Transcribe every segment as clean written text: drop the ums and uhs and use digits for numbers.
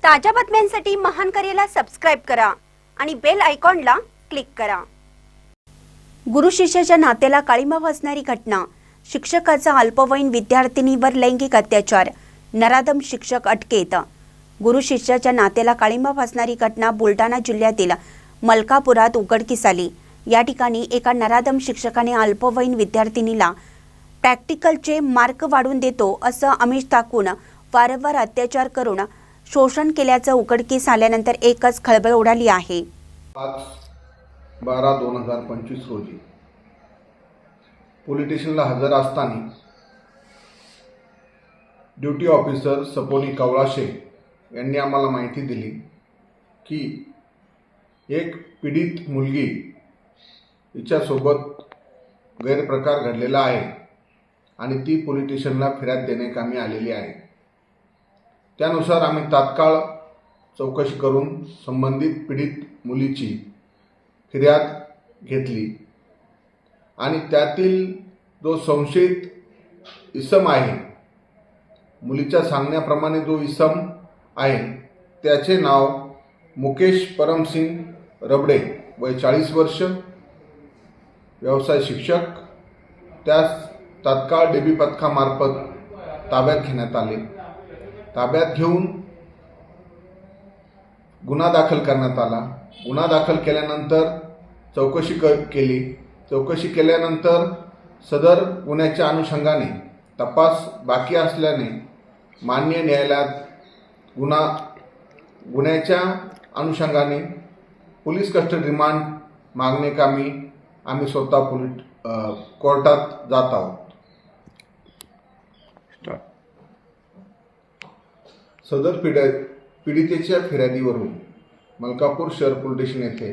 ताज्या बातम्यांसाठी महान करेला सबस्क्राइब करा आणि बेल आयकॉनला क्लिक करा। गुरु शिष्याच्या नात्याला काळिमा फासणारी घटना। शिक्षकाचा अल्पवयीन विद्यार्थिनीवर लैंगिक अत्याचार, नराधम शिक्षक अटकेत। गुरु शिष्याच्या नात्याला काळिमा फासणारी घटना बुलढाणा जिल्ह्यातील मलकापुरात उघडकीस आली। या ठिकाणी एका नराधम शिक्षकाने अल्पवयीन विद्यार्थिनीला प्रॅक्टिकलचे मार्क वाढवून देतो असं आमिष दाखवून वारंवार अत्याचार करून शोषण केल्याचं उघडकीस आल्यानंतर एकच खळबळ उडाली आहे। 5/12/2025 रोजी पोलीस स्टेशनला हजर असताना ड्यूटी ऑफिसर सपोनी कवळाशे यांनी आम्हाला माहिती दिली की एक पीडित मुलगी हिच्यासोबत गैरप्रकार घडलेला आहे आणि ती पोलीस स्टेशनला फिर्याद देण्याकामी आलेली आहे। त्यानुसार आम्ही तात्काळ चौकशी करून संबंधित पीडित मुलीची फिर्याद घेतली आणि त्यातील जो संशयित इसम आहे, मुलीच्या सांगण्याप्रमाणे जो इसम आहे त्याचे नाव मुकेश परमसिंग रबडे, वय 40 वर्ष, व्यवसाय शिक्षक। त्यास तात्काळ डीबी पथकामार्फत ताब्यात घेण्यात आले। ताब्यात घेऊन गुन्हा दाखल करण्यात आला। गुन्हा दाखल केल्यानंतर चौकशी केली। चौकशी केल्यानंतर सदर गुन्ह्याच्या अनुषंगाने तपास बाकी असल्याने मान्य न्यायालयात गुन्ह्याच्या अनुषंगाने पोलीस कस्टडी रिमांड मागणेकामी आम्ही स्वतः कोर्टात जात आहोत। सदर पीडितेच्या फिर्यादीवरून मलकापूर शहर पोलीस स्टेशन येथे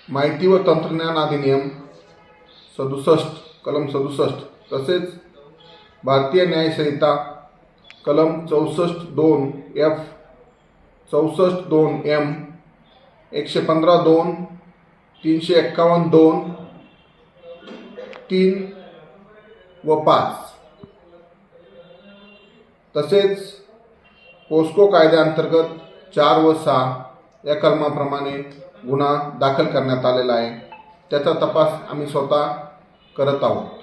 माहिती व तंत्रज्ञान अधिनियम 67 कलम 67 तसेच भारतीय न्याय संहिता कलम 64(2)(f), 64(2)(m), 115(2), 351(2), 3 व 5 तसेच पोस्को कायद्याअंतर्गत 4 व 6 या कलमाप्रमाणे गुन्हा दाखल करण्यात आलेला आहे। त्याचा तपास आम्ही स्वतः करत आहोत।